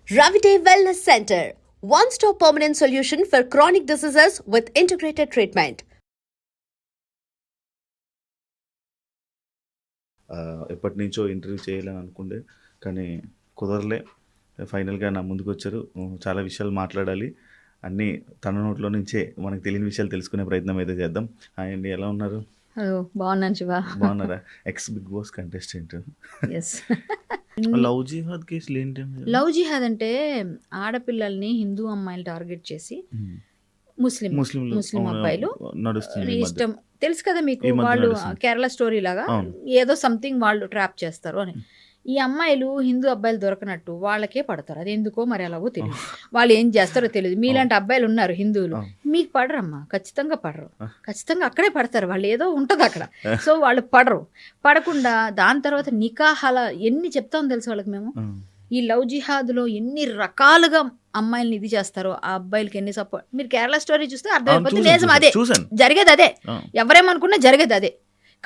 Ravite Wellness Center, one-stop permanent solution for chronic diseases with integrated treatment. ఎప్పటి నుంచో interview చేయాలని అనుకుండే కానీ కుదరలే. ఫైనల్గా నా ముందుకు వచ్చారు. చాలా విషయాలు మాట్లాడాలి, అన్నీ తన నోట్లో నుంచే మనకు తెలియని విషయాలు తెలుసుకునే ప్రయత్నం అయితే చేద్దాం. హాయ్ అండి, ఎలా ఉన్నారు? హలో, బాగున్నాను శివ. బాగున్నారా? Ex Big Boss contestant. Yes. Love jihad కేసులు ఏంటండి? లవ్ జిహాద్ అంటే ఆడపిల్లల్ని హిందూ అమ్మాయిలు టార్గెట్ చేసి ముస్లిం అబ్బాయిలు నడుస్తుంది ఇష్టం తెలుసు కదా మీకు, ఈ మధ్య వాళ్ళు నడుస్తుంది. కేరళ స్టోరీ లాగా ఏదో సంథింగ్ వాళ్ళు ట్రాప్ చేస్తారు అని. ఈ అమ్మాయిలు హిందూ అబ్బాయిలు దొరకనట్టు వాళ్ళకే పడతారు. అది ఎందుకో మరి అలాగో తెలియదు, వాళ్ళు ఏం చేస్తారో తెలియదు. మీలాంటి అబ్బాయిలు ఉన్నారు హిందువులు, మీకు పడరమ్మా, ఖచ్చితంగా పడరు, ఖచ్చితంగా అక్కడే పడతారు. వాళ్ళు ఏదో ఉంటుంది అక్కడ, సో వాళ్ళు పడకుండా దాని తర్వాత నికాహాల ఎన్ని చెప్తామో తెలుసు వాళ్ళకి మేము. ఈ లవ్ జిహాద్లో ఎన్ని రకాలుగా అమ్మాయిల్ని ఇది చేస్తారో, ఆ అబ్బాయిలకి ఎన్ని సపోర్ట్. మీరు కేరళ స్టోరీ చూస్తే అర్థమైపోతుంది, నిజం అదే జరిగేది, అదే ఎవరేమనుకున్నా జరిగేది అదే,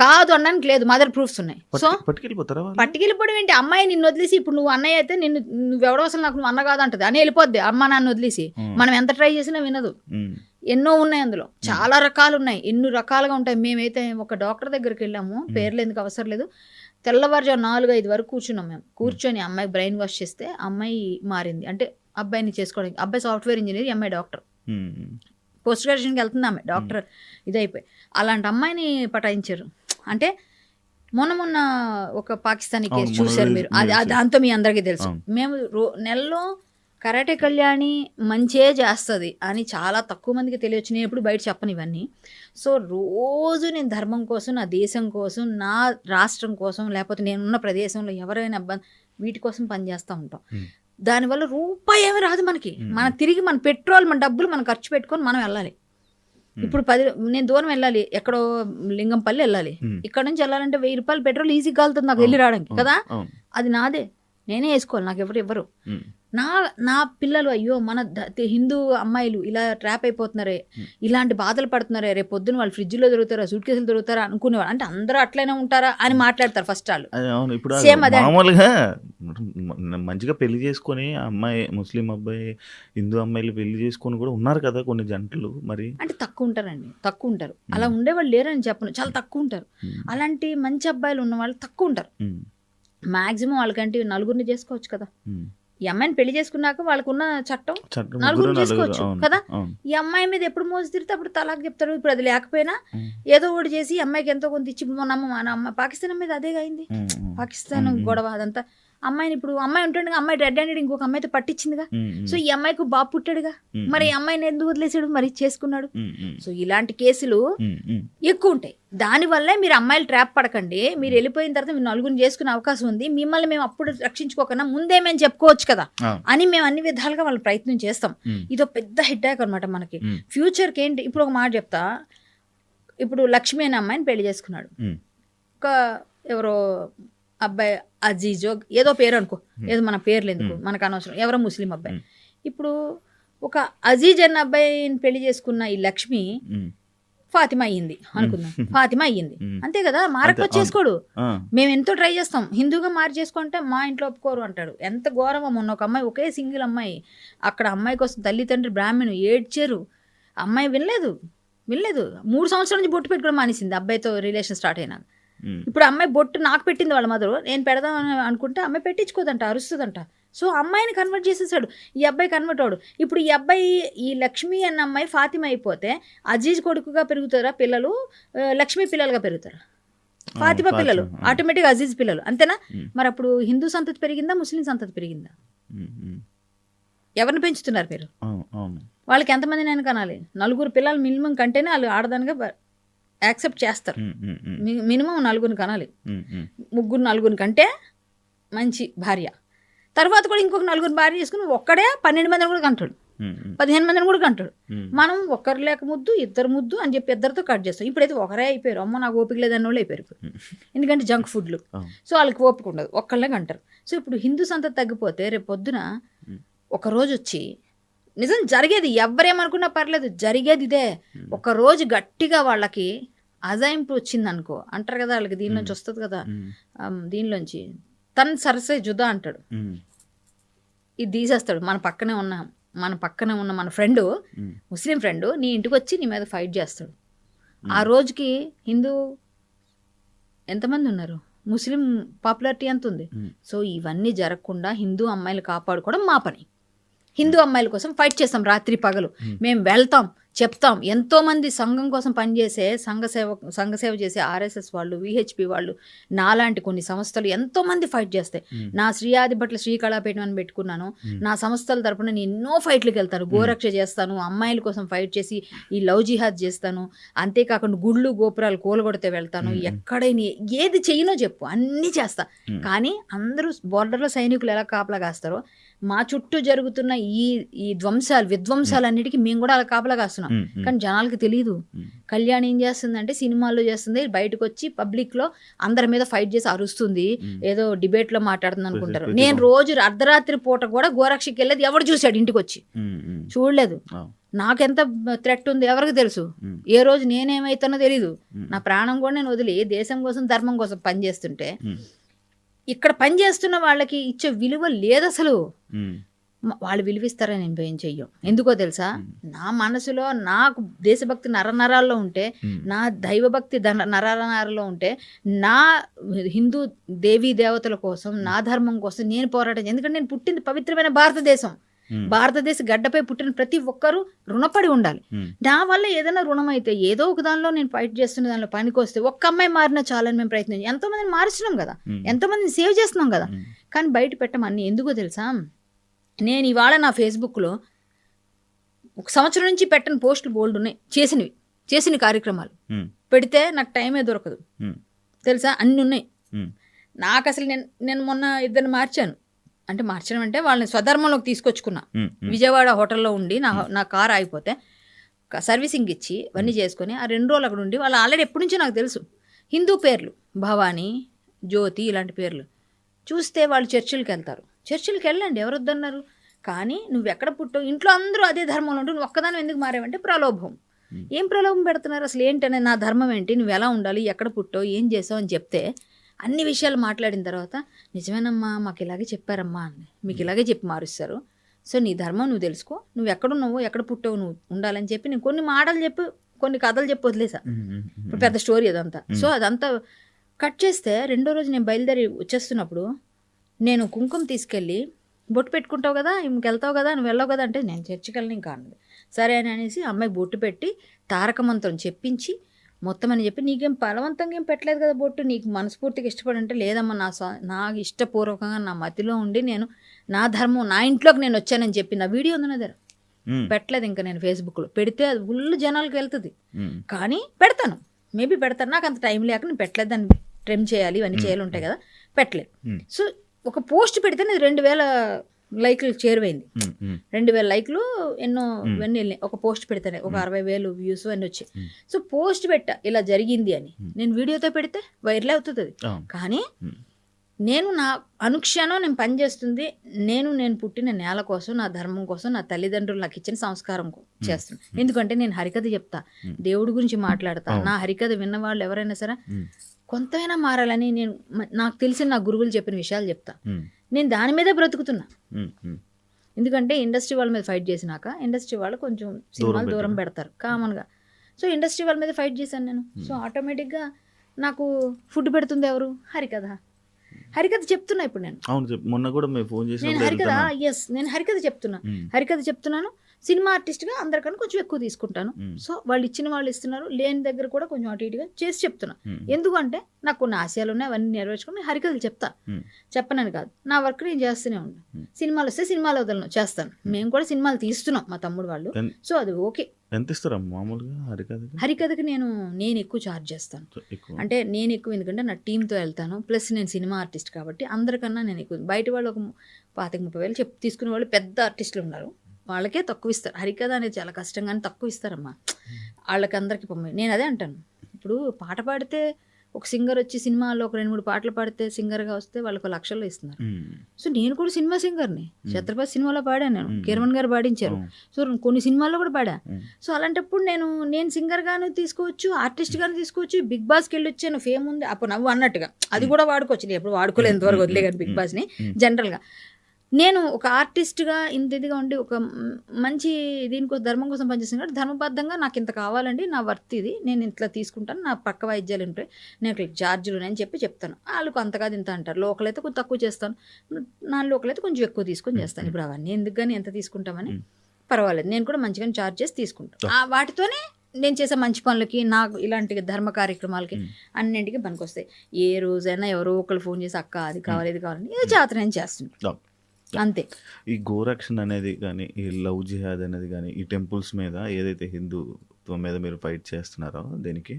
కాదు అనడానికి లేదు. మదర్ ప్రూఫ్స్ ఉన్నాయి. సో పట్టుకెళ్ళిపోవడం ఏంటి? అమ్మాయి నిన్ను వదిలేసి, ఇప్పుడు నువ్వు అన్నయ్య అయితే నువ్వెవడో అసలు నాకు నువ్వు అన్న కాదంటది అని వెళ్ళిపోద్ది. అమ్మ నాన్న వదిలేసి మనం ఎంత ట్రై చేసినా వినదు. ఎన్నో ఉన్నాయి అందులో, చాలా రకాలు ఉన్నాయి, ఎన్నో రకాలుగా ఉంటాయి. మేమైతే ఒక డాక్టర్ దగ్గరికి వెళ్ళాము, పేర్లు ఎందుకు అవసరం లేదు. తెల్లవారుజాము 4-5 వరకు కూర్చున్నాం మేము. కూర్చొని అమ్మాయి బ్రెయిన్ వాష్ చేస్తే అమ్మాయి మారింది. అంటే అబ్బాయిని చేసుకోవడానికి, అబ్బాయి సాఫ్ట్వేర్ ఇంజనీర్, అమ్మాయి డాక్టర్, పోస్ట్ గ్రాడ్యుయేషన్కి వెళ్తుంది ఆమె, డాక్టర్ ఇదైపోయి. అలాంటి అమ్మాయిని పటాయించారు. అంటే మొన్న ఒక పాకిస్తానీ కేసు చూశారు మీరు, అది దాంతో మీ అందరికీ తెలుసు. మేము నెలలో కరాటే కళ్యాణి మంచే చేస్తుంది అని చాలా తక్కువ మందికి తెలియచ్చు. నేను ఎప్పుడు బయట చెప్పను ఇవన్నీ. సో రోజు నేను ధర్మం కోసం, నా దేశం కోసం, నా రాష్ట్రం కోసం, లేకపోతే నేనున్న ప్రదేశంలో ఎవరైనా వీటి కోసం పనిచేస్తూ ఉంటాం. దానివల్ల రూపాయి ఏమీ రాదు మనకి. తిరిగి మన పెట్రోల్, మన డబ్బులు మనం ఖర్చు పెట్టుకొని మనం వెళ్ళాలి. ఇప్పుడు నేను దూరం వెళ్ళాలి, ఎక్కడో లింగంపల్లి వెళ్ళాలి, ఇక్కడ నుంచి వెళ్ళాలంటే 1000 రూపాయలు పెట్రోల్ ఈజీగా వెళ్తుంది నాకు వెళ్ళి రావడానికి కదా. అది నాదే, నేనే వేసుకోవాలి, నాకు ఎవరు ఇవ్వరు. నా పిల్లలు, అయ్యో మన హిందూ అమ్మాయిలు ఇలా ట్రాప్ అయిపోతున్నారే, ఇలాంటి బాధలు పడుతున్నారే, రేపు పొద్దున వాళ్ళు ఫ్రిడ్జ్లో దొరుకుతారా, సూట్ కేసులు దొరుకుతారా అనుకునేవాళ్ళు. అంటే అందరూ అట్లనే ఉంటారా అని మాట్లాడతారు ఫస్ట్ వాళ్ళు. సేమ్ అదే, మామూలుగా మంచిగా పెళ్లి చేసుకొని అమ్మాయి, ముస్లిం అబ్బాయి హిందూ అమ్మాయిలు పెళ్లి చేసుకొని కూడా ఉన్నారు కదా కొన్ని జంటలు. మరి అంటే తక్కువ ఉంటారండి, తక్కువ ఉంటారు. అలా ఉండేవాళ్ళు లేరని చెప్పను, చాలా తక్కువ ఉంటారు. అలాంటి మంచి అబ్బాయిలు ఉన్న వాళ్ళు తక్కువ ఉంటారు. మాక్సిమం వాళ్ళకంటే 4 చేసుకోవచ్చు కదా. ఈ అమ్మాయిని పెళ్లి చేసుకున్నాక వాళ్ళకున్న చట్టం 4 చేసుకోవచ్చు కదా. ఈ అమ్మాయి మీద ఎప్పుడు మోసి తిరిగితే అప్పుడు తలాక్ చెప్తారు. ఇప్పుడు అది లేకపోయినా ఏదో ఒకటి చేసి అమ్మాయికి ఎంతో కొంత ఇచ్చి, మన అమ్మాయి పాకిస్తాన్ మీద అదే అయింది, పాకిస్తాన్ గొడవ అదంతా. అమ్మాయిని ఇప్పుడు అమ్మాయి ఉంటుండగా అమ్మాయి రెడ్ హ్యాండెడ్ ఇంకొక అమ్మాయితో పట్టించిందిగా. సో ఈ అమ్మాయికి బాబు పుట్టాడుగా, మరి ఈ అమ్మాయిని ఎందుకు వదిలేసాడు, మరి చేసుకున్నాడు. సో ఇలాంటి కేసులు ఎక్కువ ఉంటాయి. దానివల్లే మీరు అమ్మాయిలు ట్రాప్ పడకండి. మీరు వెళ్ళిపోయిన తర్వాత మీరు 4 చేసుకునే అవకాశం ఉంది. మిమ్మల్ని మేము అప్పుడు రక్షించుకోకన్నా ముందే మేము చెప్పుకోవచ్చు కదా అని మేము అన్ని విధాలుగా వాళ్ళ ప్రయత్నం చేస్తాం. ఇదో పెద్ద హిడ్డాక్ అనమాట మనకి ఫ్యూచర్కి. ఏంటి, ఇప్పుడు ఒక మాట చెప్తా. ఇప్పుడు లక్ష్మి అనే అమ్మాయిని పెళ్లి చేసుకున్నాడు. ఒక ఎవరో అబ్బాయి, అజీజో ఏదో పేరు అనుకో, ఏదో మన పేర్లు ఎందుకు మనకు అనవసరం, ఎవరో ముస్లిం అబ్బాయి. ఇప్పుడు ఒక అజీజ్ అన్న అబ్బాయిని పెళ్లి చేసుకున్న ఈ లక్ష్మి ఫాతిమా అయ్యింది అనుకుందాం. ఫాతిమా అయ్యింది అంతే కదా, మారకపోతే చేసుకోడు. మేము ఎంతో ట్రై చేస్తాం, హిందూగా మారి చేసుకుంటే మా ఇంట్లో ఒప్పుకోరు అంటాడు. ఎంత ఘోరమో. మొన్న ఒక అమ్మాయి, ఒకే సింగిల్ అమ్మాయి, అక్కడ అమ్మాయి కోసం తల్లిదండ్రులు బ్రాహ్మణు ఏడ్చారు. అమ్మాయి వినలేదు. 3 సంవత్సరాల నుంచి బొట్టు పెట్టుకోవడం మానేసింది అబ్బాయితో రిలేషన్ స్టార్ట్ అయినాక. ఇప్పుడు అమ్మాయి బొట్టు నాకు పెట్టింది వాళ్ళ మదరు, నేను పెడదామని అనుకుంటే అమ్మాయి పెట్టించుకోదంట, అరుస్తుందంట. సో అమ్మాయిని కన్వర్ట్ చేసేసాడు, ఈ అబ్బాయి కన్వర్ట్ అవడు. ఇప్పుడు ఈ అబ్బాయి, ఈ లక్ష్మి అన్న అమ్మాయి ఫాతిమా అయిపోతే అజీజ్ కొడుకుగా పెరుగుతారా పిల్లలు, లక్ష్మి పిల్లలుగా పెరుగుతారా, ఫాతిమా పిల్లలు ఆటోమేటిక్గా అజీజ్ పిల్లలు, అంతేనా? మరి అప్పుడు హిందూ సంతతి పెరిగిందా, ముస్లిం సంతతి పెరిగిందా? ఎవరిని పెంచుతున్నారు మీరు? వాళ్ళకి ఎంతమంది నేను కనాలి? 4 పిల్లలు మినిమం కంటేనే వాళ్ళు ఆడదానిగా యాక్సెప్ట్ చేస్తారు. మినిమం 4 కనాలి. 3-4 కంటే మంచి భార్య. తర్వాత కూడా ఇంకొక 4 భార్య చేసుకుని ఒక్కడే 12 మందిని కూడా కంటాడు, 15 మందిని కూడా కంటాడు. మనం ఒక్కరు లేక ముద్దు, 2 ముద్దు అని చెప్పి 2తో కట్ చేస్తాం. ఇప్పుడైతే ఒకరే అయిపోయారు. అమ్మో నాకు ఓపిక లేదన్న వాళ్ళు అయిపోయారు. ఎందుకంటే జంక్ ఫుడ్లు, సో వాళ్ళకి ఓపిక ఉండదు, ఒక్కళ్ళే కంటారు. సో ఇప్పుడు హిందూ సంతతి తగ్గిపోతే రేపు పొద్దున ఒకరోజు వచ్చి, నిజం జరిగేది, ఎవరేమనుకున్నా పర్లేదు, జరిగేది ఇదే. ఒకరోజు గట్టిగా వాళ్ళకి అజాయింపు వచ్చింది అనుకో, అంటారు కదా వాళ్ళకి, దీనిలోంచి వస్తుంది కదా, దీనిలోంచి తన్ సరసే జుదా అంటాడు. ఇది తీసేస్తాడు. మన పక్కనే ఉన్న మన ఫ్రెండు, ముస్లిం ఫ్రెండు నీ ఇంటికి వచ్చి నీ మీద ఫైట్ చేస్తాడు. ఆ రోజుకి హిందూ ఎంతమంది ఉన్నారు, ముస్లిం పాపులారిటీ ఎంత ఉంది. సో ఇవన్నీ జరగకుండా హిందూ అమ్మాయిలు కాపాడుకోవడం మా పని. హిందూ అమ్మాయిల కోసం ఫైట్ చేస్తాం రాత్రి పగలు. మేము వెళ్తాం, చెప్తాం. ఎంతోమంది సంఘం కోసం పనిచేసే సంఘసేవ చేసే ఆర్ఎస్ఎస్ వాళ్ళు, విహెచ్పి వాళ్ళు, నాలాంటి కొన్ని సంస్థలు ఎంతోమంది ఫైట్ చేస్తాయి. నా శ్రీయాదిభట్ల శ్రీకళాపీఠం అని పెట్టుకున్నాను. నా సంస్థల తరపున నేను ఎన్నో ఫైట్లకు వెళ్తాను. గోరక్ష చేస్తాను, అమ్మాయిల కోసం ఫైట్ చేసి ఈ లవ్ జిహాద్ చేస్తాను. అంతేకాకుండా గుళ్ళు గోపురాలు కూలగొడితే వెళ్తాను. ఎక్కడైనా ఏది చెయ్యనో చెప్పు, అన్నీ చేస్తా. కానీ అందరూ బోర్డర్లో సైనికులు ఎలా కాపలా కాస్తారో మా చుట్టూ జరుగుతున్న ఈ విధ్వంసాలన్నిటికీ మేము కూడా అలా కాపలా కాస్తున్నాం. కానీ జనాలకి తెలియదు. కళ్యాణ్ ఏం చేస్తుందంటే సినిమాల్లో చేస్తుంది, బయటకు వచ్చి పబ్లిక్ లో అందరి మీద ఫైట్ చేసి అరుస్తుంది, ఏదో డిబేట్ లో మాట్లాడుతుంది అనుకుంటారు. నేను రోజు అర్ధరాత్రి పూట కూడా గోరక్షకి వెళ్ళేది ఎవడు చూశాడు ఇంటికి వచ్చి? చూడలేదు. నాకెంత థ్రెట్ ఉంది ఎవరికి తెలుసు? ఏ రోజు నేనేమైతానో తెలీదు. నా ప్రాణం కూడా నేను వదిలి దేశం కోసం ధర్మం కోసం పనిచేస్తుంటే ఇక్కడ పనిచేస్తున్న వాళ్ళకి ఇచ్చే విలువ లేదు అసలు. వాళ్ళు విలువిస్తారని నేను భయం చెయ్యం. ఎందుకో తెలుసా, నా మనసులో నాకు దేశభక్తి నరనరాల్లో ఉంటే, నా దైవభక్తి నరనరాల్లో ఉంటే, నా హిందూ దేవీ దేవతల కోసం, నా ధర్మం కోసం నేను పోరాటం. ఎందుకంటే నేను పుట్టింది పవిత్రమైన భారతదేశం. భారతదేశ గడ్డపై పుట్టిన ప్రతి ఒక్కరూ రుణపడి ఉండాలి. నా వల్ల ఏదైనా రుణం అయితే ఏదో ఒక దానిలో నేను ఫైట్ చేస్తున్న దానిలో పనికి వస్తే ఒక్క అమ్మాయి మారినా చాలని మేము ప్రయత్నం ఎంతో మందిని మారుస్తున్నాం కదా, ఎంతో మందిని సేవ్ చేస్తున్నాం కదా. కానీ బయట పెట్టమని ఎందుకో తెలుసా, నేను ఇవాళ నా ఫేస్బుక్లో 1 సంవత్సరం నుంచి పెట్టని పోస్టులు బోల్డ్ ఉన్నాయి. చేసిన కార్యక్రమాలు పెడితే నాకు టైమే దొరకదు తెలుసా, అన్నీ ఉన్నాయి. నాకు అసలు నేను మొన్న 2 మార్చాను. అంటే మార్చడం అంటే వాళ్ళని స్వధర్మంలోకి తీసుకొచ్చుకున్నా. విజయవాడ హోటల్లో ఉండి నా కార్ ఆగిపోతే సర్వీసింగ్ ఇచ్చి అవన్నీ చేసుకొని ఆ 2 రోజులు అక్కడ ఉండి, వాళ్ళు ఆల్రెడీ ఎప్పటి నుంచో నాకు తెలుసు హిందూ పేర్లు, భవానీ, జ్యోతి ఇలాంటి పేర్లు చూస్తే వాళ్ళు చర్చిలకు వెళ్తారు. చర్చిలకు వెళ్ళండి, ఎవరు వద్దన్నారు. కానీ నువ్వు ఎక్కడ పుట్టావు, ఇంట్లో అందరూ అదే ధర్మంలో ఉంటూ నువ్వు ఒక్కదాని ఎందుకు మారావంటే ప్రలోభం. ఏం ప్రలోభం పెడుతున్నారు అసలు ఏంటనే, నా ధర్మం ఏంటి, నువ్వు ఎలా ఉండాలి, ఎక్కడ పుట్టావు, ఏం చేసావు అని చెప్తే అన్ని విషయాలు మాట్లాడిన తర్వాత నిజమేనమ్మా మాకు ఇలాగే చెప్పారమ్మా అని, మీకు ఇలాగే చెప్పి మారుస్తారు. సో నీ ధర్మం నువ్వు తెలుసుకో, నువ్వు ఎక్కడున్నావు, ఎక్కడ పుట్టావు, నువ్వు ఉండాలని చెప్పి నేను కొన్ని మాటలు చెప్పి కొన్ని కథలు చెప్పి వదిలేసా. ఇప్పుడు పెద్ద స్టోరీ అదంతా. సో అదంతా కట్ చేస్తే 2వ రోజు నేను బయలుదేరి వచ్చేస్తున్నప్పుడు నేను కుంకుమ తీసుకెళ్ళి బొట్టు పెట్టుకుంటావు కదా, ఇంకెళ్తావు కదా, నువ్వు వెళ్ళావు కదా అంటే నేను చర్చికి వెళ్ళని ఇంకా అన్నది. సరే అని అనేసి అమ్మాయి బొట్టు పెట్టి తారక మంత్రం చెప్పించి మొత్తం అని చెప్పి, నీకేం బలవంతంగా ఏం పెట్టలేదు కదా బొట్టు, నీకు మనస్ఫూర్తిగా ఇష్టపడి అంటే, లేదమ్మా నా ఇష్టపూర్వకంగా నా మతిలో ఉండి నేను నా ధర్మం నా ఇంట్లోకి నేను వచ్చానని చెప్పి నా వీడియో ఉంది నా దగ్గర. పెట్టలేదు ఇంకా నేను ఫేస్బుక్లో. పెడితే అది ఫుల్ జనాలకు వెళ్తుంది. కానీ పెడతాను, మేబీ పెడతాను. నాకు అంత టైం లేక నేను పెట్టలేదు. దాన్ని ట్రిమ్ చేయాలి, ఇవన్నీ చేయాలి ఉంటాయి కదా, పెట్టలేదు. సో ఒక పోస్ట్ పెడితే అది 2000 లైక్లు చేరువైంది. 2000 లైక్లు ఎన్నో ఇవన్నీ వెళ్ళినాయి. ఒక పోస్ట్ పెడితేనే ఒక 60,000 వ్యూస్ అన్నీ వచ్చాయి. సో పోస్ట్ పెట్టా ఇలా జరిగింది అని, నేను వీడియోతో పెడితే వైరల్ అవుతుంది అది. కానీ నేను నా అనుక్షణం నేను పనిచేస్తుంది, నేను పుట్టిన నేల కోసం, నా ధర్మం కోసం, నా తల్లిదండ్రులు నాకు ఇచ్చిన సంస్కారం చేస్తున్నాను. ఎందుకంటే నేను హరికథ చెప్తా, దేవుడి గురించి మాట్లాడతా. నా హరికథ విన్న వాళ్ళు ఎవరైనా సరే కొంతైనా మారాలని నేను నాకు తెలిసిన నా గురువులు చెప్పిన విషయాలు చెప్తా. నేను దాని మీదే బ్రతుకుతున్నా. ఎందుకంటే ఇండస్ట్రీ వాళ్ళ మీద ఫైట్ చేసినాక ఇండస్ట్రీ వాళ్ళు కొంచెం సినిమాలు దూరం పెడతారు కామన్గా. సో ఇండస్ట్రీ వాళ్ళ మీద ఫైట్ చేశాను నేను. సో ఆటోమేటిక్గా నాకు ఫుడ్ పెడుతుంది ఎవరు? హరికథ చెప్తున్నా ఇప్పుడు నేను. మొన్న కూడా నేను హరికథ చెప్తున్నాను. సినిమా ఆర్టిస్ట్గా అందరికన్నా కొంచెం ఎక్కువ తీసుకుంటాను. సో వాళ్ళు ఇచ్చిన వాళ్ళు ఇస్తున్నారు, లేని దగ్గర కూడా కొంచెం అటు ఇటుగా చేసి చెప్తున్నా. ఎందుకంటే నాకు కొన్ని ఆశయాలు ఉన్నాయి, అవన్నీ నెరవేర్చుకుని హరికథలు చెప్పనని కాదు, నా వర్క్ నేను చేస్తూనే ఉంటాను. సినిమాలు వస్తే సినిమాలు వదలను, చేస్తాను. మేము కూడా సినిమాలు తీస్తున్నాం మా తమ్ముడు వాళ్ళు. సో అది ఓకే. ఎంత ఇస్తారా మామూలుగా హరికథకి? నేను ఎక్కువ ఛార్జ్ చేస్తాను. అంటే నేను ఎక్కువ, ఎందుకంటే నా టీంతో వెళ్తాను, ప్లస్ నేను సినిమా ఆర్టిస్ట్ కాబట్టి అందరికన్నా నేను ఎక్కువ. బయట వాళ్ళు ఒక 25-30 తీసుకునే వాళ్ళు పెద్ద ఆర్టిస్టులు ఉన్నారు, వాళ్ళకే తక్కువ ఇస్తారు. హరికథ అనేది చాలా కష్టంగానే తక్కువ ఇస్తారమ్మా వాళ్ళకి అందరికీ. నేను అదే అంటాను, ఇప్పుడు పాట పాడితే ఒక సింగర్ వచ్చి సినిమాలో ఒక 2-3 పాటలు పాడితే సింగర్గా వస్తే వాళ్ళకు లక్షల్లో ఇస్తున్నారు. సో నేను కూడా సినిమా సింగర్ని, ఛత్రపతి సినిమాలో పాడాను నేను, కీరవన్ గారు పాడించారు. సో కొన్ని సినిమాల్లో కూడా పాడా. సో అలాంటప్పుడు నేను సింగర్గాను తీసుకోవచ్చు, ఆర్టిస్ట్గాను తీసుకోవచ్చు. బిగ్ బాస్కి వెళ్ళి వచ్చాను, ఫేమ్ ఉంది అప్పుడు నవ్వు అన్నట్టుగా అది కూడా వాడుకోవచ్చు. నేను ఎప్పుడు వాడుకోలేదు, ఎంతవరకు వదిలే కానీ బిగ్ బాస్ని. జనరల్గా నేను ఒక ఆర్టిస్ట్గా ఇంత ఇదిగా ఉండి ఒక మంచి దీనికోసం ధర్మం కోసం పనిచేస్తాను కాబట్టి ధర్మబద్ధంగా నాకు ఇంత కావాలండి, నా వర్త్ ఇది, నేను ఇంట్లో తీసుకుంటాను, నా పక్క వైద్యాలు ఉంటాయి, నేను ఇట్లా ఛార్జీలు అని చెప్పి చెప్తాను. వాళ్ళు కొంతగా ఇంత అంటారు, లోకల్ అయితే కొంచెం తక్కువ చేస్తాను, నా లోకల్ అయితే కొంచెం ఎక్కువ తీసుకొని చేస్తాను. ఇప్పుడు అవన్నీ ఎందుకు కానీ ఎంత తీసుకుంటామని పర్వాలేదు, నేను కూడా మంచిగా ఛార్జ్ చేసి తీసుకుంటాను. వాటితోనే నేను చేసే మంచి పనులకి, నాకు ఇలాంటి ధర్మ కార్యక్రమాలకి అన్నింటికి పనికొస్తాయి. ఏ రోజైనా ఎవరో ఒకరు ఫోన్ చేసి అక్క అది కావాలి ఇది కావాలని ఏదో జాతర నేను చేస్తున్నాను అంతే. ఈ గోరక్షణ అనేది కానీ, ఈ లవ్ జిహాద్ అనేది కానీ, ఈ టెంపుల్స్ మీద ఏదైతే హిందుత్వం మీద మీరు ఫైట్ చేస్తున్నారో దేనికి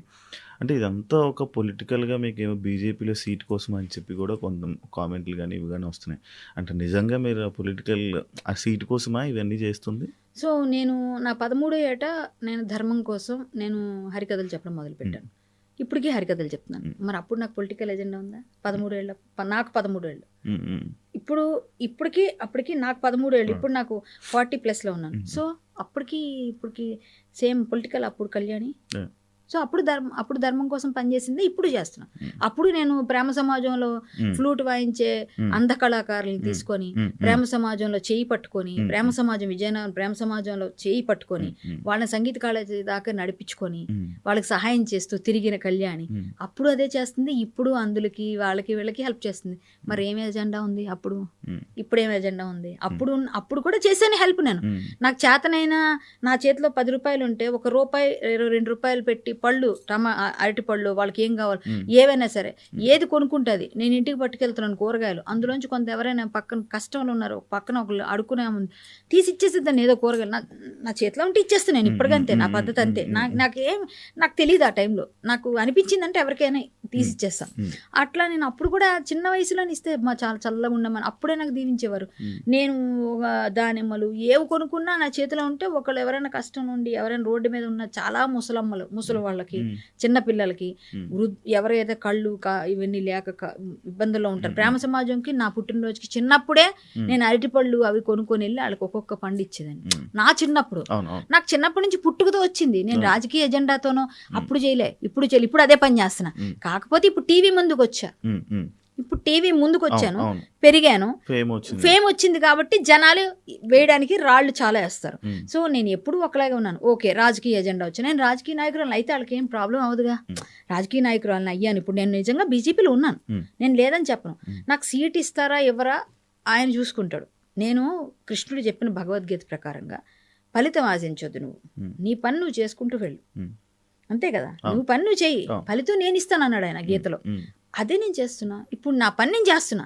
అంటే ఇదంతా ఒక పొలిటికల్గా మీకు ఏమో బీజేపీలో సీట్ కోసం అని చెప్పి కూడా కొంత కామెంట్లు కానీ ఇవి కానీ వస్తున్నాయి. అంటే నిజంగా మీరు ఆ పొలిటికల్ ఆ సీట్ కోసమా ఇవన్నీ చేస్తుంది? సో నేను నా 13వ ఏట నేను ధర్మం కోసం నేను హరికథలు చెప్పడం మొదలుపెట్టాను. ఇప్పటికీ హరికథలు చెప్తున్నాను. మరి అప్పుడు నాకు పొలిటికల్ ఎజెండా ఉందా? 13 ఏళ్ళ నాకు 13 ఏళ్ళు. అప్పటికి నాకు 13 ఏళ్ళు, ఇప్పుడు నాకు 40+లో ఉన్నాను. సో ఇప్పటికి సేమ్ పొలిటికల్. అప్పుడు కళ్యాణి, సో అప్పుడు ధర్మం కోసం పనిచేసింది, ఇప్పుడు చేస్తున్నాను. అప్పుడు నేను ప్రేమ సమాజంలో ఫ్లూట్ వాయించే అంధ కళాకారులను తీసుకొని ప్రేమ సమాజంలో చేయి పట్టుకొని, ప్రేమ సమాజం విజయనగరం ప్రేమ సమాజంలో చేయి పట్టుకొని వాళ్ళని సంగీత కాలేజీ దాకా నడిపించుకొని వాళ్ళకి సహాయం చేస్తూ తిరిగిన కళ్యాణి అప్పుడు అదే చేస్తుంది. ఇప్పుడు అందులకి వాళ్ళకి వీళ్ళకి హెల్ప్ చేస్తుంది. మరి ఏం ఎజెండా ఉంది అప్పుడు? ఇప్పుడు ఏం ఎజెండా ఉంది? అప్పుడు కూడా చేశాను హెల్ప్. నేను నాకు చేతనైనా నా చేతిలో 10 రూపాయలు ఉంటే ₹1 2 రూపాయలు పెట్టి పళ్ళు అరటి పళ్ళు వాళ్ళకి ఏం కావాలి ఏవైనా సరే ఏది కొనుక్కుంటుంది, నేను ఇంటికి పట్టుకెళ్తున్నాను కూరగాయలు, అందులోంచి కొంత ఎవరైనా పక్కన కష్టంలో ఉన్నారు, పక్కన ఒకళ్ళు అడుక్కునే ముందు తీసి ఇచ్చేసిద్దాన్ని ఏదో కూరగాయలు నా చేతిలో ఉంటే ఇచ్చేస్తాను. నేను ఇప్పటికంతే నా పద్ధతి అంతే. నాకు తెలియదు ఆ టైంలో, నాకు అనిపించిందంటే ఎవరికైనా తీసి ఇచ్చేస్తాను. అట్లా నేను అప్పుడు కూడా చిన్న వయసులోని ఇస్తే చాలా చల్లగా ఉండమని అప్పుడే నాకు దీవించేవారు. నేను దానిమ్మలు ఏవి కొనుక్కున్నా నా చేతిలో ఉంటే ఒకళ్ళు ఎవరైనా కష్టం నుండి ఎవరైనా రోడ్డు మీద ఉన్న చాలా ముసలి వాళ్ళకి, చిన్న పిల్లలకి, ఎవరైతే కళ్ళు ఇవన్నీ లేక ఇబ్బందుల్లో ఉంటారు, ప్రేమ సమాజంకి నా పుట్టినరోజుకి చిన్నప్పుడే నేను అరటిపళ్ళు అవి కొనుక్కొని వెళ్ళి వాళ్ళకి ఒక్కొక్క పండు ఇచ్చేదాన్ని. నా చిన్నప్పుడు నాకు చిన్నప్పటి నుంచి పుట్టుకతో వచ్చింది. నేను రాజకీయ ఎజెండాతోనో అప్పుడు చేయలే, ఇప్పుడు చేయలే, ఇప్పుడు అదే పని చేస్తున్నా. కాకపోతే ఇప్పుడు టీవీ ముందుకు వచ్చా, ఇప్పుడు టీవీ ముందుకు వచ్చాను, పెరిగాను, ఫేమ్ వచ్చింది కాబట్టి జనాలు వేయడానికి రాళ్ళు చాలా వేస్తారు. సో నేను ఎప్పుడు ఒకలాగే ఉన్నాను. ఓకే రాజకీయ ఎజెండా వచ్చి నేను రాజకీయ నాయకురాలు అయితే వాళ్ళకి ఏం ప్రాబ్లం అవ్వదుగా. రాజకీయ నాయకురాలని అయ్యాను, ఇప్పుడు నేను నిజంగా బీజేపీలో ఉన్నాను, నేను లేదని చెప్పను. నాకు సీట్ ఇస్తారా ఎవరా ఆయన చూసుకుంటాడు. నేను కృష్ణుడు చెప్పిన భగవద్గీత ప్రకారంగా ఫలితం ఆశించొద్దు, నువ్వు నీ పని నువ్వు చేసుకుంటూ వెళ్ళు, అంతే కదా. నువ్వు పని నువ్వు చెయ్యి, ఫలితం నేను ఇస్తాను అన్నాడు ఆయన గీతలో. అదే నేను చేస్తున్నా. ఇప్పుడు నా పని నేను చేస్తున్నా,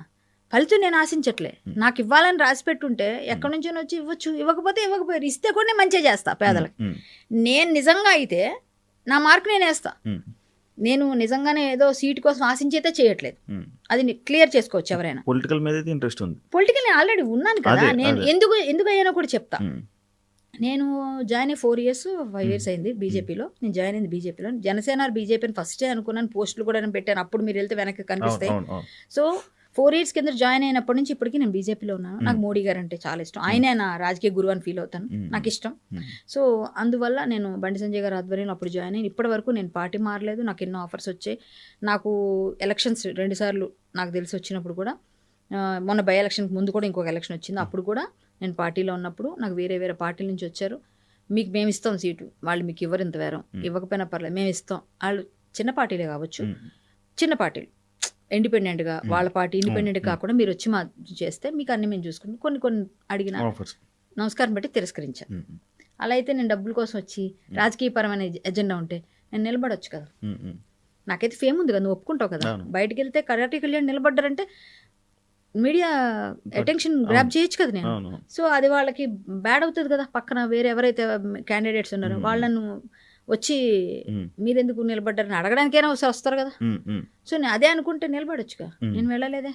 ఫలితం నేను ఆశించట్లే. నాకు ఇవ్వాలని రాసి పెట్టుంటే ఎక్కడి నుంచో వచ్చి ఇవ్వచ్చు, ఇవ్వకపోయారు, ఇస్తే కూడా నేను మంచిగా చేస్తా పేదలకి. నేను నిజంగా అయితే నా మార్కు నేను వేస్తా. నేను నిజంగానే ఏదో సీట్ కోసం ఆశించి అయితే చేయట్లేదు, అది క్లియర్ చేసుకోవచ్చు ఎవరైనా. పొలిటికల్ మీద ఇంట్రెస్ట్ ఉంది, పొలిటికల్ నేను ఆల్రెడీ ఉన్నాను కదా. నేను ఎందుకు అయ్యానో కూడా చెప్తా. నేను జాయిన్ అయ్యి 4 years 5 years అయింది బీజేపీలో. నేను జాయిన్ అయింది బీజేపీలో. జనసేన బీజేపీని ఫస్టే అనుకున్నాను, పోస్టులు కూడా నేను పెట్టాను. అప్పుడు మీరు వెళ్తే వెనక్కి కనిపిస్తాయి. సో 4 years కింద జాయిన్ అయినప్పటి నుంచి ఇప్పటికీ నేను బీజేపీలో ఉన్నాను. నాకు మోడీ గారు అంటే చాలా ఇష్టం, ఆయనే నా రాజకీయ గురువు అని ఫీల్ అవుతాను, నాకు ఇష్టం. సో అందువల్ల నేను బండి సంజయ్ గారు ఆధ్వర్యంలో అప్పుడు జాయిన్ అయ్యి ఇప్పటి వరకు నేను పార్టీ మారలేదు. నాకు ఎన్నో ఆఫర్స్ వచ్చాయి. నాకు ఎలక్షన్స్ 2 సార్లు నాకు తెలిసి వచ్చినప్పుడు కూడా, మొన్న బై ఎలక్షన్కి ముందు కూడా ఇంకొక ఎలక్షన్ వచ్చింది, అప్పుడు కూడా నేను పార్టీలో ఉన్నప్పుడు నాకు వేరే పార్టీల నుంచి వచ్చారు. మీకు మేము ఇస్తాం సీటు, వాళ్ళు మీకు ఇవ్వరు, ఇంత వేరం ఇవ్వకపోయినా పర్లేదు మేము ఇస్తాం. వాళ్ళు చిన్న పార్టీలే కావచ్చు, చిన్న పార్టీలు ఇండిపెండెంట్గా, వాళ్ళ పార్టీ ఇండిపెండెంట్ కాకుండా మీరు వచ్చి మా చేస్తే మీకు అన్ని మేము చూసుకుంటాం. కొన్ని అడిగిన నమస్కారం బట్టి తిరస్కరించాను. అలా అయితే నేను డబ్బుల కోసం వచ్చి రాజకీయపరమైన ఎజెండా ఉంటే నేను నిలబడవచ్చు కదా. నాకైతే ఫేమ్ ఉంది కదా, నువ్వు ఒప్పుకుంటావు కదా. బయటకు వెళ్తే కరాటే కళ్యాణ్ నిలబడ్డారంటే మీడియా అటెన్షన్ గ్రాప్ చేయొచ్చు కదా నేను. సో అది వాళ్ళకి బ్యాడ్ అవుతుంది కదా. పక్కన వేరే ఎవరైతే క్యాండిడేట్స్ ఉన్నారో వాళ్ళను వచ్చి మీరెందుకు నిలబడ్డారని అడగడానికైనా వస్తారు కదా. సో నేను అదే అనుకుంటే నిలబడొచ్చుగా, నేను వెళ్ళలేదే.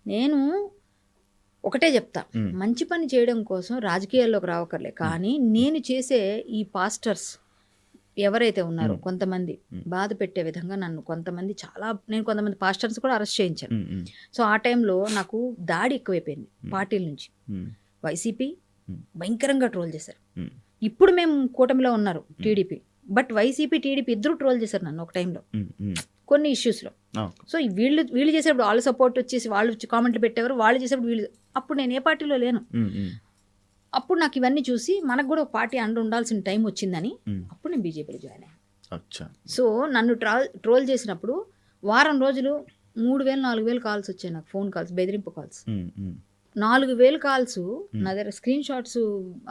నేను ఒకటే చెప్తా, మంచి పని చేయడం కోసం రాజకీయాల్లోకి రావకర్లే, కానీ నేను చేసే ఈ పాస్టర్స్ ఎవరైతే ఉన్నారో కొంతమంది బాధ పెట్టే విధంగా నన్ను నేను కొంతమంది పాస్టర్స్ కూడా అరెస్ట్ చేయించాను. సో ఆ టైంలో నాకు దాడి ఎక్కువైపోయింది పార్టీల నుంచి. వైసీపీ భయంకరంగా ట్రోల్ చేశారు. ఇప్పుడు మేము కూటమిలో ఉన్నారు టీడీపీ, బట్ వైసీపీ టీడీపీ ఇద్దరు ట్రోల్ చేశారు నన్ను ఒక టైంలో. కొన్ని ఇష్యూస్లో. సో వీళ్ళు చేసేప్పుడు వాళ్ళ సపోర్ట్ వచ్చేసి వాళ్ళు కామెంట్లు పెట్టేవారు, వాళ్ళు చేసేప్పుడు వీళ్ళు. అప్పుడు నేను ఏ పార్టీలో లేను. అప్పుడు నాకు ఇవన్నీ చూసి మనకు కూడా ఒక పార్టీ అండ ఉండాల్సిన టైం వచ్చిందని అప్పుడు నేను బీజేపీలో జాయిన్ అయ్యాను. సో నన్ను ట్రోల్ చేసినప్పుడు వారం రోజులు 3,000-4,000 కాల్స్ వచ్చాయి నాకు, ఫోన్ కాల్స్, బెదిరింపు కాల్స్. 4,000 కాల్స్ నా దగ్గర స్క్రీన్ షాట్స్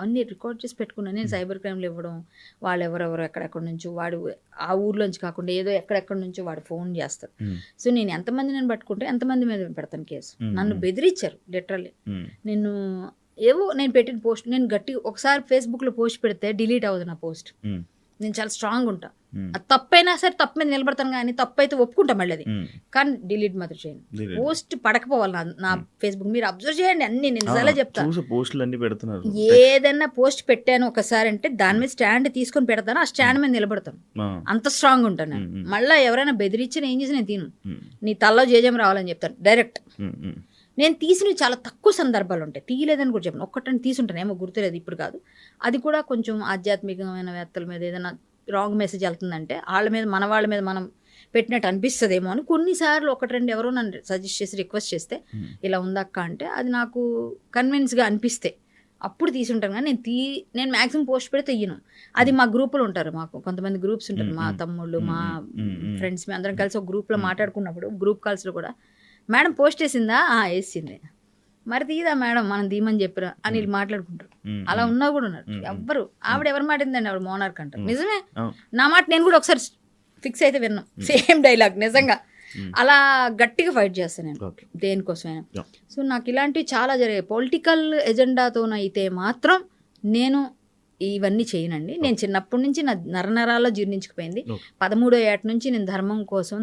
అన్ని రికార్డ్ చేసి పెట్టుకున్నాను. నేను సైబర్ క్రైమ్లు ఇవ్వడం, వాళ్ళు ఎవరెవరు ఎక్కడెక్కడ నుంచో, వాడు ఆ ఊర్లోంచి కాకుండా ఏదో ఎక్కడెక్కడ నుంచో వాడు ఫోన్ చేస్తాడు. సో నేను ఎంతమంది నేను పట్టుకుంటే ఎంతమంది మీద పెడతాను కేసు. నన్ను బెదిరించారు లిటరల్లీ. నేను పెట్టిన పోస్ట్ నేను ఒకసారి ఫేస్బుక్లో పోస్ట్ పెడితే డిలీట్ అవ్వదు నా పోస్ట్. నేను చాలా స్ట్రాంగ్ ఉంటా. అది తప్పైనా సరే తప్పు మీద నిలబడతాను, కానీ తప్పు అయితే ఒప్పుకుంటా మళ్ళీ అది, కానీ డిలీట్ మాత్రం చేయను. పోస్ట్ పడకపోవాలి నా ఫేస్బుక్. మీరు అబ్జర్వ్ చేయండి, అన్ని నేను నిజాలే చెప్తాను. ఏదైనా పోస్ట్ పెట్టాను ఒకసారి అంటే దాని మీద స్టాండ్ తీసుకొని పెడతాను, ఆ స్టాండ్ మీద నిలబడతాను. అంత స్ట్రాంగ్ ఉంటాను నేను. మళ్ళీ ఎవరైనా బెదిరించి నేను ఏం చేసి నేను తిను, నీ తల్లో జేజం రావాలని చెప్తాను డైరెక్ట్. నేను తీసినవి చాలా తక్కువ సందర్భాలు ఉంటాయి, తీయలేదని కూడా చెప్పను. ఒక్కటని తీసుంటాను, ఏమో గుర్తులేదు ఇప్పుడు కాదు. అది కూడా కొంచెం ఆధ్యాత్మికమైన వేత్తల మీద ఏదైనా రాంగ్ మెసేజ్ వెళ్తుందంటే వాళ్ళ మీద వాళ్ళ మీద మనం పెట్టినట్టు అనిపిస్తుందేమో అని కొన్నిసార్లు 1-2 ఎవరో నన్ను సజెస్ట్ చేసి రిక్వెస్ట్ చేస్తే ఇలా ఉందక్క అంటే అది నాకు కన్విన్స్గా అనిపిస్తే అప్పుడు తీసుంటాను. కానీ నేను మ్యాక్సిమం పోస్ట్ పెడితే తీయను. అది మా గ్రూపులు ఉంటారు, మాకు కొంతమంది గ్రూప్స్ ఉంటారు, మా తమ్ముళ్ళు, మా ఫ్రెండ్స్, మేము అందరం కలిసి ఒక గ్రూప్లో మాట్లాడుకున్నప్పుడు గ్రూప్ కాల్స్లో కూడా మేడం పోస్ట్ వేసిందా, వేసింది, మరి తీయదా మేడం మనం తీయమని చెప్పిరా అని వీళ్ళు మాట్లాడుకుంటారు. అలా ఉన్నా కూడా ఉన్నారు. ఎవ్వరు ఎవరి మాట ఏందండి, ఆవిడ మోనార్క్ అంటారు. నిజమే, నా మాట నేను కూడా ఒకసారి ఫిక్స్ అయితే విన్నాం, సేమ్ డైలాగ్. నిజంగా అలా గట్టిగా ఫైట్ చేస్తాను నేను దేనికోసమైనా. సో నాకు ఇలాంటివి చాలా జరిగాయి. పొలిటికల్ ఎజెండాతోనైతే మాత్రం నేను ఇవన్నీ చేయనండి. నేను చిన్నప్పటి నుంచి నా నరనరాల్లో జీర్ణించుకుపోయింది. 13వ ఏట నుంచి నేను ధర్మం కోసం,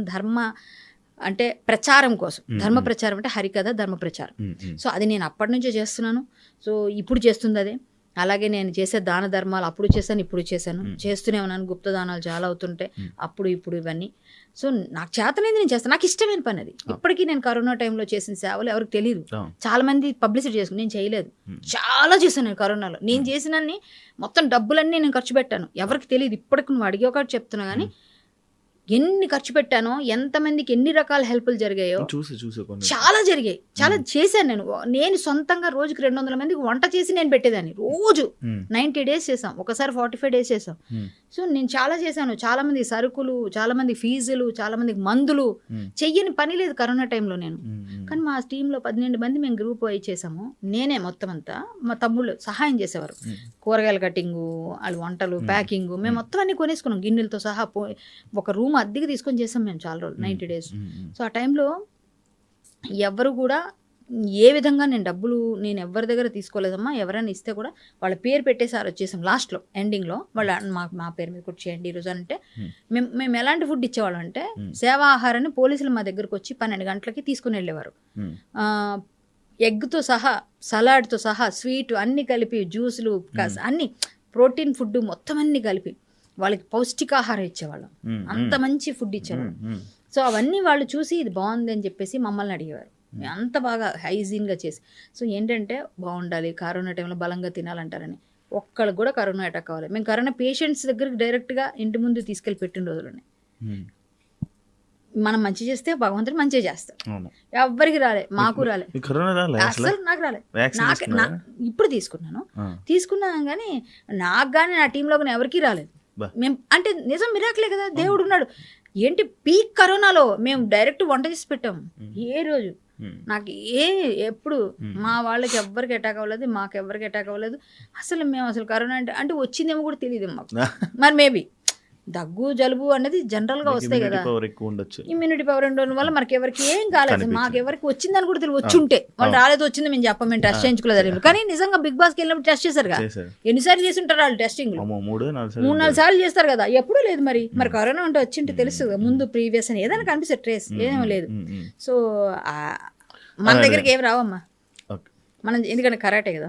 అంటే ప్రచారం కోసం, ధర్మ ప్రచారం అంటే హరికథ ధర్మ ప్రచారం. సో అది నేను అప్పటి నుంచే చేస్తున్నాను. సో ఇప్పుడు చేస్తుంది అదే. అలాగే నేను చేసే దాన ధర్మాలు అప్పుడు చేశాను, ఇప్పుడు చేస్తూనే ఉన్నాను. గుప్త దానాలు చాలా అవుతుంటాయి అప్పుడు ఇప్పుడు ఇవన్నీ. సో నాకు చేతనైంది నేను చేస్తాను, నాకు ఇష్టమైన పని అది. ఇప్పటికీ నేను కరోనా టైంలో చేసిన సేవలు ఎవరికి తెలియదు. చాలా మంది పబ్లిసిటీ చేసుకుని, నేను చేయలేదు. చాలా చేశాను నేను కరోనాలో. నేను చేసినన్ని మొత్తం డబ్బులన్నీ నేను ఖర్చు పెట్టాను, ఎవరికి తెలియదు. ఇప్పటికి నువ్వు అడిగే ఒకటి చెప్తున్నా కానీ ఎన్ని ఖర్చు పెట్టానో, ఎంతమందికి ఎన్ని రకాల హెల్ప్లు జరిగాయో చాలా జరిగాయి. చాలా చేశాను నేను సొంతంగా. రోజుకి 200 మందికి వంట చేసి నేను పెట్టేదాన్ని. రోజు 90 days చేసాం, ఒకసారి 45 days చేసాం. సో నేను చాలా చేశాను. చాలా మంది సరుకులు, చాలా మంది ఫీజులు, చాలా మందికి మందులు. చెయ్యని పని లేదు కరోనా టైంలో నేను. కానీ మా టీంలో 12 మంది మేము గ్రూప్ అయి చేసాము. నేనే మొత్తం అంతా, మా తమ్ముళ్ళు సహాయం చేసేవారు. కూరగాయల కటింగు, వాళ్ళు వంటలు, ప్యాకింగ్, మేము మొత్తం అన్ని కొనేసుకున్నాం గిన్నెలతో సహా. ఒక రూమ్ అద్దెకి తీసుకొని చేసాం మేము చాలా రోజులు, 90 days. సో ఆ టైంలో ఎవరు కూడా ఏ విధంగా నేను ఎవరి దగ్గర తీసుకోలేదమ్మా. ఎవరైనా ఇస్తే కూడా వాళ్ళ పేరు పెట్టేసారి వచ్చేసాం లాస్ట్లో, ఎండింగ్లో. వాళ్ళ మా పేరు మీద కూడా చేయండి ఈరోజు అంటే మేము ఎలాంటి ఫుడ్ ఇచ్చేవాళ్ళం అంటే సేవా ఆహారాన్ని పోలీసులు మా దగ్గరకు వచ్చి 12 గంటలకి తీసుకుని వెళ్ళేవారు. ఎగ్తో సహా, సలాడ్తో సహా, స్వీట్ అన్నీ కలిపి, జ్యూసులు అన్నీ, ప్రోటీన్ ఫుడ్ మొత్తం అన్నీ కలిపి వాళ్ళకి పౌష్టికాహారం ఇచ్చేవాళ్ళం. అంత మంచి ఫుడ్ ఇచ్చేవాళ్ళం. సో అవన్నీ వాళ్ళు చూసి ఇది బాగుంది అని చెప్పేసి మమ్మల్ని అడిగేవారు. అంత బాగా హైజీన్గా చేసి. సో ఏంటంటే బాగుండాలి, కరోనా టైంలో బలంగా తినాలంటారని. ఒక్కళ్ళకి కూడా కరోనా అటాక్ కావాలి. మేము కరోనా పేషెంట్స్ దగ్గరికి డైరెక్ట్గా ఇంటి ముందు తీసుకెళ్ళి పెట్టిన రోజులని. మనం మంచి చేస్తే భగవంతుడు మంచిగా చేస్తాడు. ఎవ్వరికి రాలే, మాకు రాలే, అసలు నాకు రాలే. ఇప్పుడు తీసుకున్నాను కానీ నాకు కానీ నా టీంలో కానీ ఎవరికి రాలేదు. మేము అంటే నిజం మిరాకిలే కదా, దేవుడు ఉన్నాడు. ఏంటి పీక్ కరోనాలో మేము డైరెక్ట్ వంట చేసి పెట్టాము. ఏ రోజు నాకు ఎప్పుడు మా వాళ్ళకి ఎవ్వరికి అటాక్ అవ్వలేదు, మాకు ఎవరికి అటాక్ అవ్వలేదు. మేము అసలు కరోనా అంటే వచ్చిందేమో కూడా తెలియదు మాకు. మరి మేబీ దగ్గు జలుబు అనేది జనరల్గా వస్తాయి కదా, ఇమ్యూనిటీ పవర్ ఉండడం వల్ల మనకి ఎవరికి ఏం కాలేదు. మాకు ఎవరికి వచ్చిందని కూడా తెలియదు. వచ్చుంటే వాళ్ళు రాలేదు, వచ్చింది మేము చెప్పం, మేము టెస్ట్ చేయించుకోలేదు. కానీ నిజంగా బిగ్ బాస్కి వెళ్ళినప్పుడు టెస్ట్ చేశారు కదా, ఎన్నిసార్లు చేసి ఉంటారు వాళ్ళు టెస్టింగ్? 3-4 సార్లు చేస్తారు కదా, ఎప్పుడూ లేదు. మరి కరోనా ఉంటే వచ్చింటే తెలుస్తుంది ముందు ప్రీవియస్ అని ఏదైనా కనిపిస్తుంది, ట్రేస్ ఏమీ లేదు. సో మన దగ్గరికి ఏం రావమ్మా మనం, ఎందుకంటే కరాటే కదా.